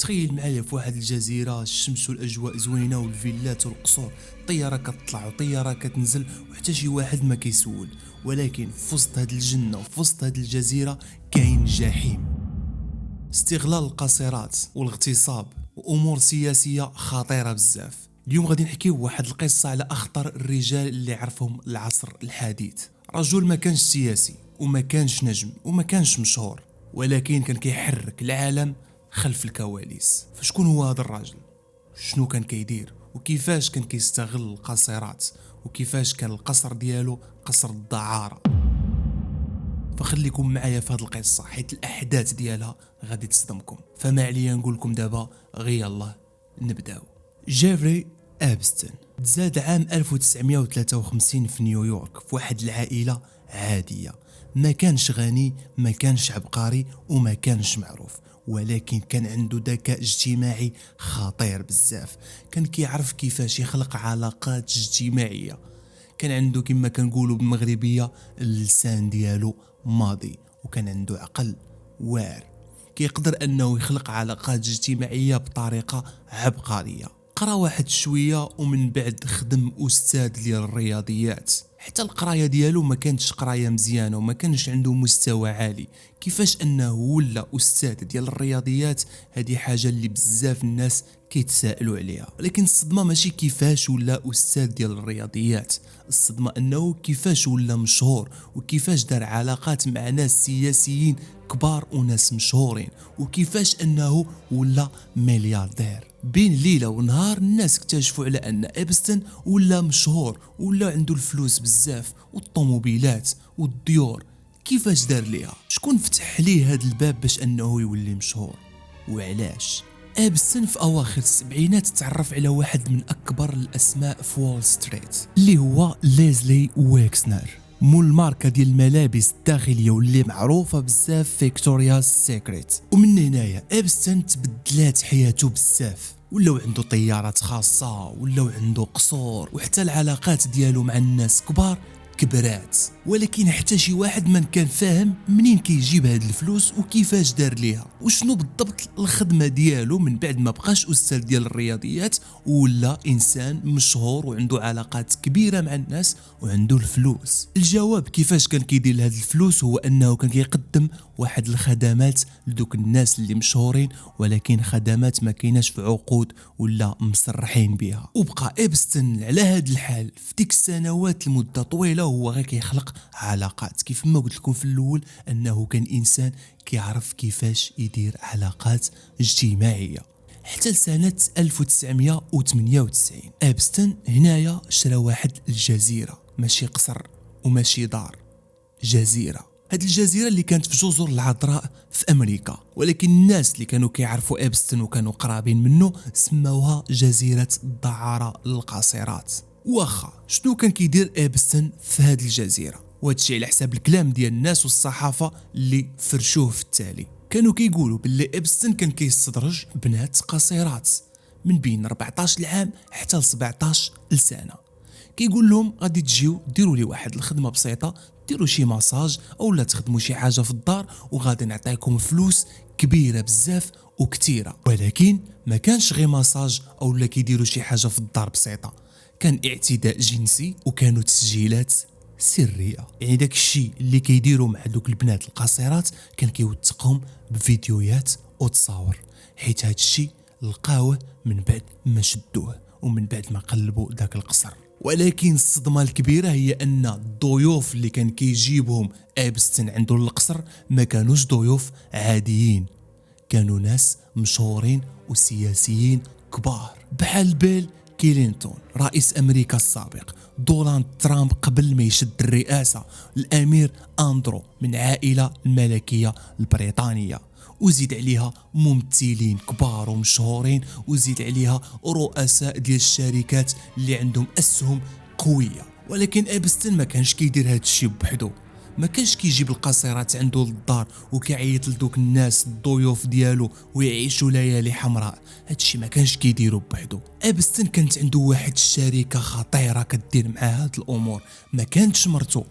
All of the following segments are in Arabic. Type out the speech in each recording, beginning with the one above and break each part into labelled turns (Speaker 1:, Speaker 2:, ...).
Speaker 1: تخيل معايا في واحد الجزيرة، الشمس والاجواء زوينة والفيلات والقصور، طيارة كتطلع وطيارة كتنزل وحتى شي واحد ما كيسول. ولكن في وسط هاد الجنة وفي وسط هاد الجزيرة كاين جحيم، استغلال القاصرات والاغتصاب وامور سياسية خطيرة بزاف. اليوم غادي نحكيو واحد القصة على اخطر الرجال اللي عرفهم العصر الحديث. رجل ما كانش سياسي وما كانش نجم وما كانش مشهور، ولكن كان كيحرك العالم خلف الكواليس. فشكون هو هذا الراجل؟ شنو كان كيدير وكيفاش كان كيستغل القاصرات وكيفاش كان القصر ديالو قصر الدعارة؟ فخليكم معايا في هذه القصة حيث الأحداث ديالها غادي تصدمكم. فما عليا نقول لكم دابا غير يلا نبداو. جيفري أبستن تزاد عام 1953 في نيويورك في واحد العائلة عادية. ما كانش غني، ما كانش عبقري وما كانش معروف، ولكن كان عنده ذكاء اجتماعي خطير بزاف. كان كيعرف كيفاش يخلق علاقات اجتماعية. كان عنده كما كنقولوا بالمغربية اللسان ديالو ماضي، وكان عنده عقل واعر كيقدر انه يخلق علاقات اجتماعية بطريقة عبقرية. قرا واحد شوية ومن بعد خدم أستاذ ديال الرياضيات. حتى القرايه ديالو ما كانتش قرايه مزيانه وما كانش عنده مستوى عالي. كيفاش انه ولا استاذ ديال الرياضيات؟ هذه حاجه اللي بزاف الناس كيتسائلوا عليها. ولكن الصدمه ماشي كيفاش ولا استاذ ديال الرياضيات، الصدمه انه كيفاش ولا مشهور وكيفاش دار علاقات مع ناس سياسيين كبار وناس مشهورين، وكيفاش انه ولا ملياردير. بين ليله ونهار الناس اكتشفوا على ان ابستن ولا مشهور ولا عنده الفلوس بزاف والطوموبيلات والديور. كيفاش دار ليها؟ شكون فتح ليه هذا الباب باش انه يولي مشهور وعلاش؟ ابستن في اواخر السبعينات تعرف على واحد من اكبر الاسماء في وول ستريت اللي هو ليزلي ويكسنر، مول ماركة ديال الملابس الداخلية واللي معروفة بزاف فيكتوريا's سيكريت. ومن هنايا ابستن تبدلات حياته بزاف، ولاو عنده طيارات خاصة، ولاو عنده قصور، وحتى العلاقات ديالو مع الناس كبار كبرات. ولكن حتى شي واحد ما كان فاهم منين كيجيب هاد الفلوس وكيفاش دار ليها وشنو بالضبط الخدمه ديالو من بعد ما بقاش استاذ ديال الرياضيات ولا انسان مشهور وعنده علاقات كبيره مع الناس وعنده الفلوس. الجواب كيفاش كان كيدير هاد الفلوس هو انه كان كيقدم واحد الخدمات لدوك الناس اللي مشهورين، ولكن خدمات ما كايناش في عقود ولا مصرحين بها. وبقى ابستن على هاد الحال في ديك السنوات لمده طويله هو غير كيخلق علاقات. كيف ما قلت لكم في الاول انه كان انسان كيعرف كيفاش يدير علاقات اجتماعيه. حتى لسنة 1998 ابستن هنايا شرا واحد الجزيرة، ماشي قصر وماشي دار، جزيرة. هاد الجزيرة اللي كانت في جزر العذراء في أمريكا، ولكن الناس اللي كانوا كيعرفوا ابستن وكانوا قرابين منه سموها جزيرة الدعارة للقاصرات. واخا شنو كان كيدير ابستن في هاد الجزيرة؟ وهادشي على حساب الكلام ديال الناس والصحافة اللي فرشوه في التالي. كانوا كيقولوا باللي ابستن كان كيستدرج بنات قصيرات من بين 14 عام حتى ل 17 سنة. كيقول لهم غادي تجيو ديروا لي واحد الخدمه بسيطه، ديروا شي مساج او لا تخدموا شي حاجه في الدار وغادي نعطيكم فلوس كبيره بزاف وكثيره. ولكن ما كانش غير مساج او لا كيديروا شي حاجه في الدار بسيطه، كان اعتداء جنسي وكانوا تسجيلات سريه. يعني داك الشيء اللي كيديروا مع دوك البنات القصيرات كان كيوثقهم بفيديوهات وتصاور، حيت هاد الشيء لقاوه من بعد ما شدوه ومن بعد ما قلبوا داك القصر. ولكن الصدمة الكبيرة هي أن الضيوف اللي كان كيجيبهم ابستن عنده القصر ما كانوش ضيوف عاديين، كانوا ناس مشهورين وسياسيين كبار، بحال بيل كلينتون رئيس أمريكا السابق، دونالد ترامب قبل ما يشد الرئاسة، الأمير أندرو من عائلة الملكية البريطانية، وزيد عليها ممثلين كبار ومشهورين، وزيد عليها رؤساء ديال الشركات اللي عندهم اسهم قويه. ولكن ابستن ما كانش كيدير هذا الشيء بوحدو، ما كانش كيجيب القاصرات عنده للدار وكيعيط لدوك الناس الضيوف ديالو ويعيشوا ليالي حمراء. هذا الشيء ما كانش كيديرو بوحدو. ابستن كانت عنده واحد الشركه خطيره كدير مع هاد الامور، ما كانتش مرتو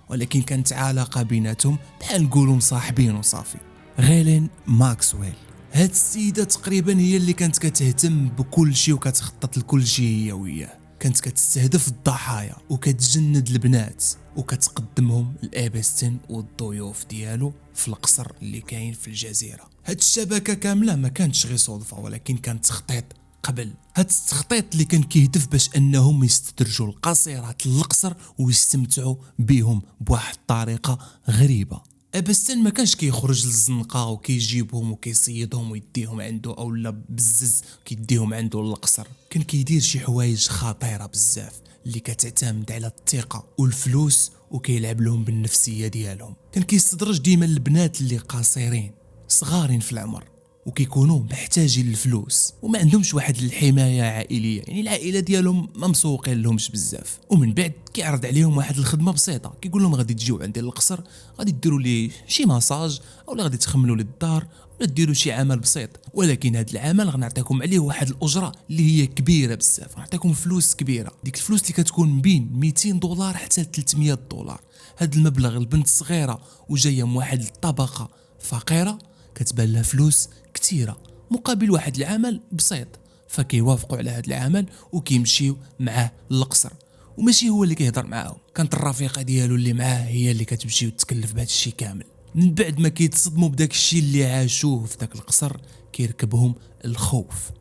Speaker 1: ولكن كانت علاقه بيناتهم بحال نقولوا مصاحبين وصافي. غيلين ماكسويل هاد السيده تقريبا هي اللي كانت كتهتم بكل شيء وكتخطط لكل شيء هي وياه. كانت كتستهدف الضحايا وكتجند البنات وكتقدمهم لابستين والضيوف ديالو في القصر اللي كاين في الجزيره. هاد الشبكه كامله ما كانتش غير صدفه، ولكن كان تخطيط قبل. هاد التخطيط اللي كان كيهدف باش انهم يستدرجوا القاصرات للقصر ويستمتعوا بهم بواحد الطريقه غريبه. ابستن ما كانش كيخرج للزنقه وكيجيبهم وكيصيدهم ويديهم عنده اولا بزز كيديهم عنده للقصر. كان كيدير شي حوايج خطيره بزاف اللي كتعتمد على الثقه والفلوس وكيلعب لهم بالنفسيه ديالهم. كان كيستدرج ديما البنات اللي قاصرين صغارين في العمر وكيكونوا محتاجين للفلوس وما عندهمش واحد الحمايه عائليه، يعني العائله ديالهم ما مسوقين لهمش بزاف. ومن بعد كيعرض عليهم واحد الخدمه بسيطه، كيقول لهم غادي تجيو عندي للقصر، غادي ديروا لي شي مساج اولا غادي تخملوا لي الدار ولا ديروا شي عمل بسيط، ولكن هذا العمل غنعطيكم عليه واحد الاجره اللي هي كبيره بزاف، غنعطيكم فلوس كبيره. ديك الفلوس اللي كتكون بين 200 دولار حتى 300 دولار. هذا المبلغ البنت صغيره وجايه من واحد الطبقه فقيره كتبان لها فلوس كثيره مقابل واحد العمل بسيط، فكيوافقوا على هذا العمل وكيمشيو معاه للقصر. وماشي هو اللي كيهضر معاهم، كانت الرفيقه ديالو اللي معاه هي اللي كتمشي وتكلف بهذا الشيء كامل. من بعد ما كيتصدموا بداك الشيء اللي عاشوه في داك القصر كيركبهم الخوف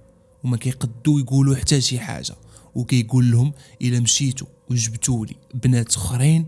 Speaker 1: وما كيقدوا يقولوا حتى شي حاجه، وكيقول لهم الا مشيتوا وجبتوا لي بنات اخرين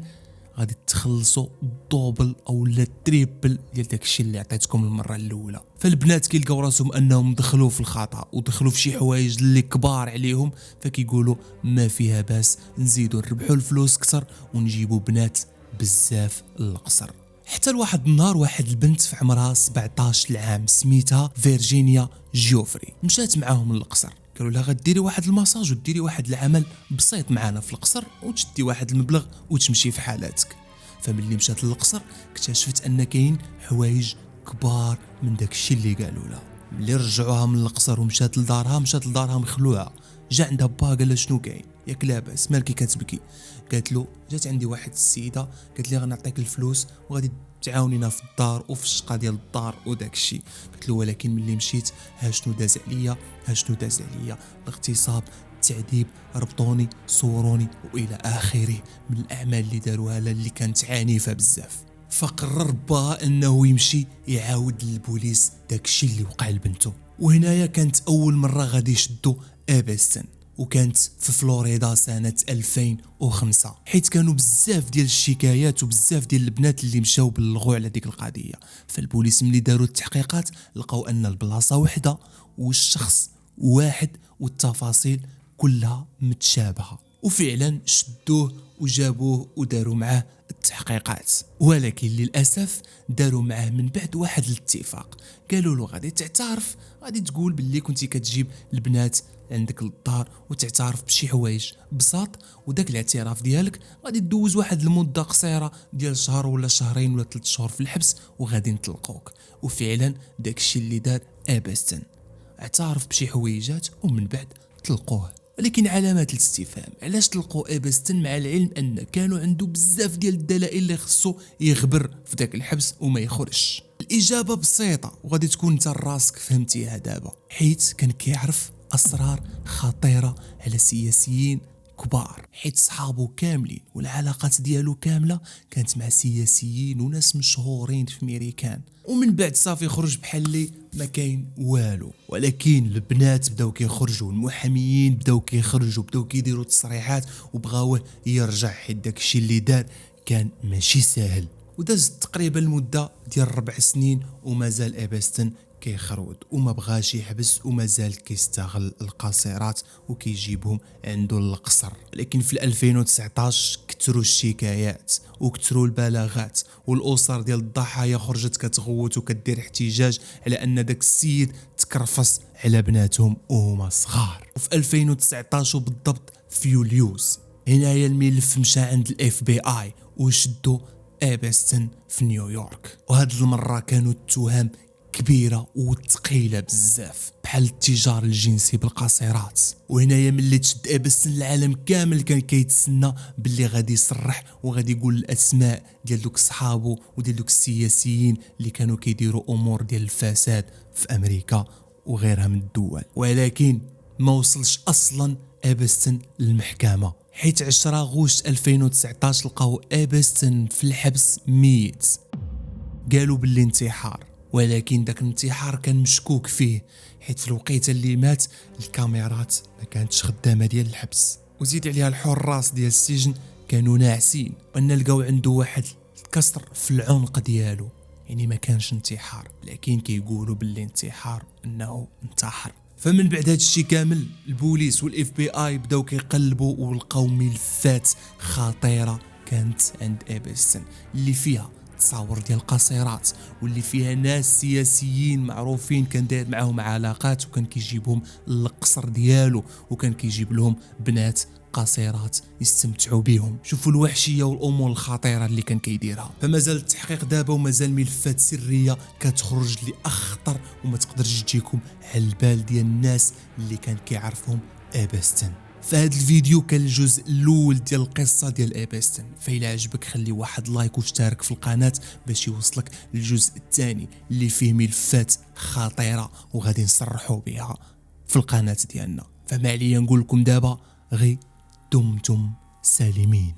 Speaker 1: غادي تخلصوا الدوبل او التريبل ديال داكشي اللي عطيتكم المره الاولى. فالبنات كيلقاو راسهم انهم دخلوا في الخطا ودخلوا في شي حوايج اللي كبار عليهم، فكيقولوا ما فيها باس نزيدوا نربحوا الفلوس اكثر ونجيبوا بنات بزاف للقصر. حتى لواحد النهار واحد البنت في عمرها 17 عام سميتها فيرجينيا جيوفري مشات معاهم للقصر. قالوا لها غديري واحد المساج وديري واحد العمل بسيط معنا في القصر وتشدي واحد المبلغ وتمشي في حالاتك. فملي مشات للقصر اكتشفت ان كاين حوايج كبار من داك الشيء اللي قالوا لها. ملي رجعوها من القصر ومشات لدارها مخلوعه. جا عندها با قال لها شنو كاين ياك لاباس مالكي كتبكي؟ قالت له جات عندي واحد السيده قالت لي غنعطيك الفلوس وغادي تعاونينا في الدار وفي الشقه ديال الدار وداك الشيء. قلت له ولكن ملي مشيت ها شنو داز عليا الاغتصاب التعذيب ربطوني صوروني والى اخره من الاعمال اللي داروها اللي كانت عنيفه بزاف. فقرر با انه يمشي يعاود للبوليس داكشي اللي وقع لبنته. وهنايا كانت اول مره غادي يشدوا ابستن، وكانت في فلوريدا سنة 2005، حيث كانوا بزاف ديال الشكايات وبزاف ديال البنات اللي مشاو بلغوا على ديك القضية. فالبوليس ملي داروا التحقيقات لقاو ان البلاصة وحدة والشخص واحد والتفاصيل كلها متشابهة، وفعلا شدوه وجابوه وداروا معاه التحقيقات. ولكن للأسف داروا معاه من بعد واحد الاتفاق، قالوا له غادي تعترف، غادي تقول باللي كنتي كتجيب البنات عندك للدار وتعترف بشي حوايج بساط، وداك الاعتراف ديالك غادي تدوز واحد المده قصيره ديال شهر ولا شهرين ولا 3 شهور في الحبس وغادي نطلقوك. وفعلا داكشي اللي دار ابستن، اعترف بشي حويجات ومن بعد طلقوه. ولكن علامات الاستفهام، علاش طلقوا ابستن مع العلم ان كانوا عنده بزاف ديال الدلائل اللي خصو يغبر في داك الحبس وما يخرجش؟ الاجابه بسيطه وغادي تكون انت راسك فهمتيها دابا، حيت كان كيعرف اسرار خطيره على سياسيين كبار، حيت صحابو كاملين والعلاقات ديالو كامله كانت مع سياسيين وناس مشهورين في ميريكان. ومن بعد صافي خرج بحال اللي ما كاين والو. ولكن البنات بداو كيخرجوا، المحاميين بداو كيخرجوا، بداو كيديروا تصريحات وبغاوه يرجع، حيت داكشي اللي دار كان ماشي ساهل. ودازت تقريبا المده ديال 4 سنين ومازال ابستن كيخرود وما بغاش يحبس ومازال كيستغل القاصرات وكيجيبهم عنده للقصر. لكن في 2019 كثروا الشكايات وكثروا البلاغات، والاسر ديال الضحايا خرجت كتغوت وكدير احتجاج على ان داك السيد تكرفص على بناتهم وهما صغار. وفي 2019 بالضبط في يوليوز هنايا الملف مشى عند الاف بي اي وشدوا ابستن في نيويورك. وهاد المره كانوا التهم كبيرة وثقيلة بزاف، بحال التجار الجنسي بالقاصرات. وهنايا ملي تشد ابستن العالم كامل كان كيتسنى باللي غادي يصرح وغادي يقول الاسماء ديال دوك صحابو وديال دوك السياسيين اللي كانوا كيديروا امور ديال الفساد في امريكا وغيرها من الدول. ولكن ما وصلش اصلا ابستن للمحكمه، حيت 10 غشت 2019 لقاو ابستن في الحبس ميت. قالوا باللي انتحار، ولكن داك الانتحار كان مشكوك فيه، حيت في الوقيته اللي مات الكاميرات ما كانتش خدامه ديال الحبس. وزيد عليها الحراس ديال السجن كانوا ناعسين، وان لقاو عنده واحد الكسر في العنق ديالو، يعني ما كانش انتحار، لكن كيقولوا باللي انتحار انه انتحر. فمن بعد هذا الشيء كامل البوليس والاف بي اي بداو كيقلبوا ولقاو ملفات خطيره كانت عند ابستن، اللي فيها تصاور ديال القصيرات، واللي فيها ناس سياسيين معروفين كان داير معاهم علاقات، وكان كيجيبهم للقصر ديالو، وكان كيجيب لهم بنات قصيرات يستمتعوا بهم. شوفوا الوحشيه والامور الخطيره اللي كان كيديرها. فمازال التحقيق دابا ومازال ملفات سريه كتخرج لي اخطر وما تقدرش تجيكم على البال ديال الناس اللي كان كيعرفهم ابستن. فهاد الفيديو كان الجزء الاول ديال القصه ديال ابستن، فإلا عجبك خلي واحد لايك واشترك في القناه باش يوصلك الجزء الثاني اللي فيه ملفات خطيره وغادي نصرحوا بها في القناه ديالنا. فما عليا نقول لكم دابا غير دمتم سالمين.